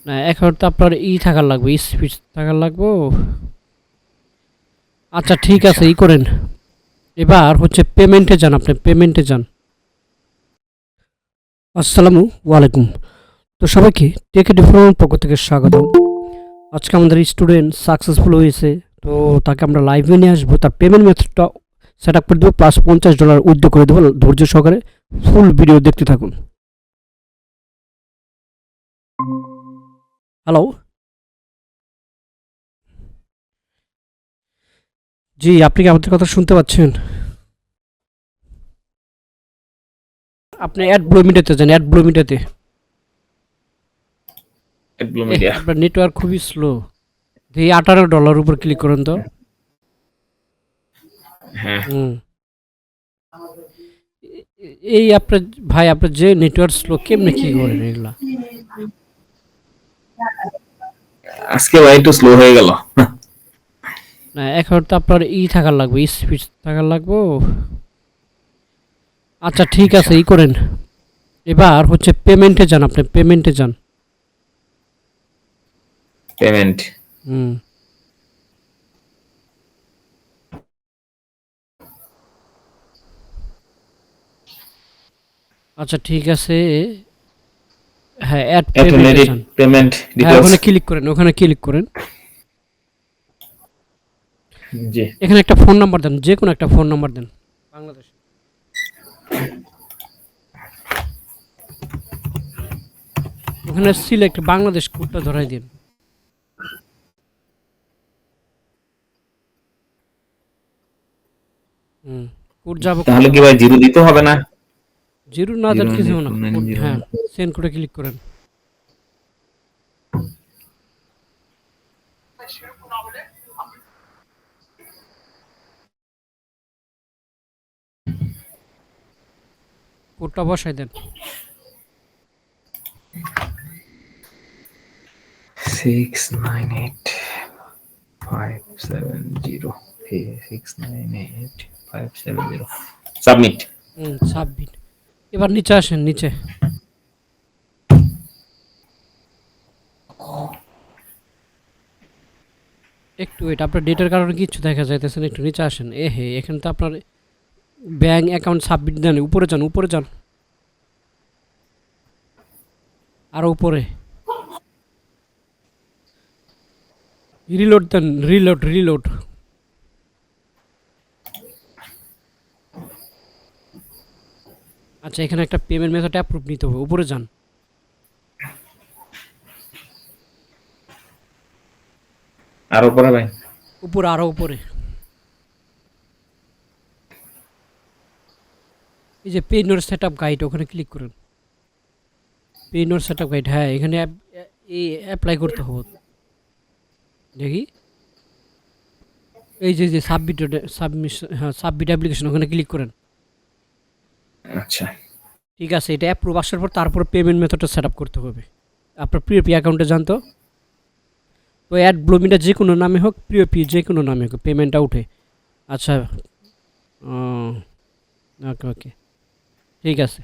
না এখন তো আপনার থাকার লাগবে, স্পিচ থাকার লাগবে। আচ্ছা ঠিক আছে, আচ্ছা করেন। এবার হচ্ছে পেমেন্টে যান, আপনি পেমেন্টে যান। আসসালামু আলাইকুম। তো সবাইকে টেক ডিফারেন্ট পক্ষ থেকে স্বাগত। আজকে আমাদের স্টুডেন্ট সাকসেসফুল হয়েছে, তো তাকে আমরা লাইভে নিয়ে আসবো, তার পেমেন্ট মেথডটা সেট আপ করে দেবো, প্লাস $50 উইথড্র করে দেবো। ধৈর্য সহকারে ফুল ভিডিও দেখতে থাকুন। হ্যালো, জি আপনি কি আমাদের কথা শুনতে পাচ্ছেন? আপনি অ্যাড ব্লু মিডিয়াতে যান, অ্যাড ব্লু মিডিয়াতে। Blue media. আপনার নেটওয়ার্ক খুবই স্লো। দিয়ে $18 উপর ক্লিক করুন তো। হ্যাঁ হুম, এই আপনার ভাই, আপনার যে নেটওয়ার্ক স্লো, কেমনে কি করেন এগুলা? আজকে ভাই একটু স্লো হয়ে গেল। না এখন তো আপনার থাকার লাগবে, স্পিচ থাকার লাগবে। আচ্ছা ঠিক আচ্ছা আছে, করেন। এবার হচ্ছে পেমেন্টে যান, আপনি পেমেন্টে যান। পেমেন্ট। হুম, আচ্ছা ঠিক আছে। হ্যাঁ, অ্যাড পেমেন্টে অটোমেটিক যান। পেমেন্ট হ্যাঁ, ডিটেলস। ওখানে ক্লিক করেন, ওখানে ক্লিক করেন। জি এখানে একটা ফোন নাম্বার দেন, যে কোনো একটা ফোন নাম্বার দেন। বাংলাদেশ। ওখানে সিলেক্ট বাংলাদেশ কোডটা ধরাই দিন। হুম, কোড যাবো কোড। তাহলে কি ভাই জিরো দিতে হবে না? জিরো না জিরো দেন ওয়ান কিছু এইট না, ফোর নাইন কোড জিরো হ্যাঁ, ওয়ান। সেন্ড করে ক্লিক করেন। কোডটা বসাই দেন। 698 570 698 570 সাবমিট। হুম, সাবমিট। এবার নিচে আসেন, নিচে। একটু এটা আপনার ডেটার কারণে কিছু দেখা যাইতেছে না, একটু নিচে আসেন। হে, এখানে তো আপনার ব্যাংক অ্যাকাউন্ট সাবমিট দেন, উপরে যান, উপরে যান, আরো উপরে। রিলোড দেন, রিলোড রিলোড। আচ্ছা, এখানে একটা পেমেন্ট মেথড অ্যাপ্রুভ নিতে হবে, উপরে যান। আর উপরে ভাই? উপরে, আরো উপরে। এই যে পে নোর সেট আপ গাইড, ওখানে ক্লিক করুন। পে নোর সেট আপ গাইড, হ্যাঁ এখানে এই অ্যাপ্লাই করতে হবে। দেখি, এই যে সাবমিট, সাবমিশন, হ্যাঁ সাবমিট অ্যাপ্লিকেশন, ওখানে ক্লিক করেন। আচ্ছা ঠিক আছে, এটা অ্যাপ্রুভ আসার পর তারপরে পেমেন্ট মেথডটা সেট আপ করতে হবে। আপনার প্রিয় পি অ্যাকাউন্টে যান তো। তো অ্যাড ব্লুমিটা যে কোনো নামে হোক, প্রিয় পি যে কোনো নামে হোক, পেমেন্টটা উঠে। আচ্ছা, ওকে ওকে, ঠিক আছে।